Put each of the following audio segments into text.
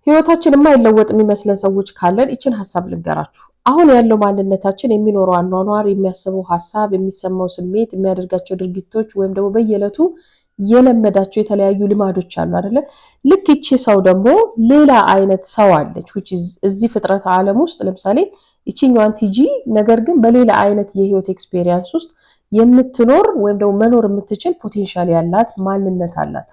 ህይወታችን የማይለወጥ የሚመስለን ሰዎች ካለን እቺን ሐሳብ ልንገራችሁ። አሁን ያለው ማንነታችን የሚኖረው አኗኗር፣ የሚያስበው ሐሳብ፣ የሚሰማው ስሜት፣ የሚያደርጋቸው ድርጊቶች ወይም ደግሞ በየዕለቱ የለመዳቸው የተለያዩ ልማዶች አሉ አይደለ? ልክ እቺ ሰው ደግሞ ሌላ አይነት ሰው አለች which is እዚህ ፍጥረት ዓለም ውስጥ ለምሳሌ እቺኛዋን ቲጂ ነገር ግን በሌላ አይነት የህይወት ኤክስፒሪየንስ ውስጥ የምትኖር ወይም ደግሞ መኖር የምትችል ፖቴንሻል ያላት ማንነት አላት።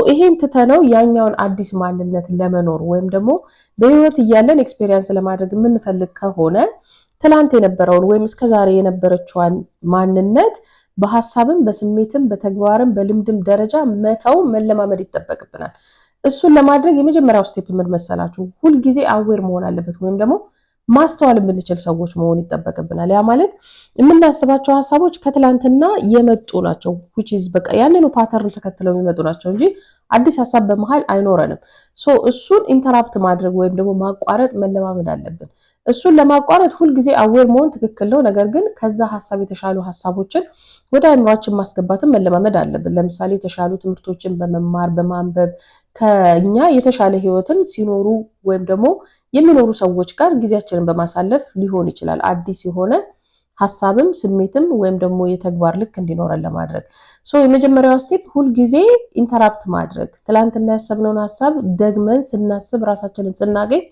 ይሄን ትተነው ያኛውን አዲስ ማንነት ለመኖር ወይም ደግሞ በህይወት እያለን ኤክስፒሪየንስ ለማድረግ የምንፈልግ ከሆነ ትላንት የነበረውን ወይም እስከዛሬ የነበረችዋን ማንነት በሐሳብም በስሜትም በተግባርም በልምድም ደረጃ መተው መለማመድ ይጠበቅብናል። እሱን ለማድረግ የመጀመሪያው ስቴፕ ምን መሰላችሁ? ሁል ጊዜ አዌር መሆን አለበት ወይም ደግሞ ማስተዋል የምንችል ሰዎች መሆን ይጠበቅብናል። ያ ማለት የምናስባቸው ሐሳቦች ከትላንትና የመጡ ናቸው which is በቃ ያንኑ ፓተርን ተከትለው የሚመጡ ናቸው እንጂ አዲስ ሐሳብ በመሃል አይኖረንም። እሱን ኢንተራፕት ማድረግ ወይም ደግሞ ማቋረጥ መለማመድ አለብን። እሱን ለማቋረጥ ሁል ጊዜ አዌር መሆን ትክክል ነው። ነገር ግን ከዛ ሐሳብ የተሻሉ ሐሳቦችን ወደ አእምሯችን ማስገባትን መለማመድ አለብን። ለምሳሌ የተሻሉ ትምህርቶችን በመማር በማንበብ ከኛ የተሻለ ህይወትን ሲኖሩ ወይም ደግሞ የሚኖሩ ሰዎች ጋር ጊዜያችንን በማሳለፍ ሊሆን ይችላል አዲስ የሆነ ሐሳብም ስሜትም ወይም ደግሞ የተግባር ልክ እንዲኖረን ለማድረግ። የመጀመሪያው ስቴፕ ሁል ጊዜ ኢንተራፕት ማድረግ፣ ትላንትና ያሰብነውን ሐሳብ ደግመን ስናስብ ራሳችንን ስናገኝ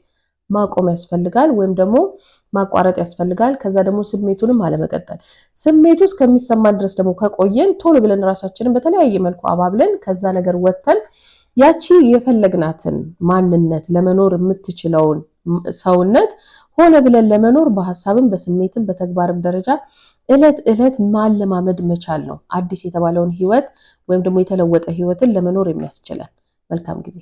ማቆም ያስፈልጋል ወይም ደግሞ ማቋረጥ ያስፈልጋል። ከዛ ደግሞ ስሜቱንም አለመቀጠል። ስሜቱ እስከሚሰማን ድረስ ደግሞ ከቆየን ቶሎ ብለን ራሳችንን በተለያየ መልኩ አባብለን ከዛ ነገር ወጥተን ያቺ የፈለግናትን ማንነት ለመኖር የምትችለውን ሰውነት ሆነ ብለን ለመኖር በሐሳብም በስሜትም በተግባርም ደረጃ እለት ማለማመድ መቻል ነው አዲስ የተባለውን ህይወት ወይም ደግሞ የተለወጠ ህይወትን ለመኖር የሚያስችለን። መልካም ጊዜ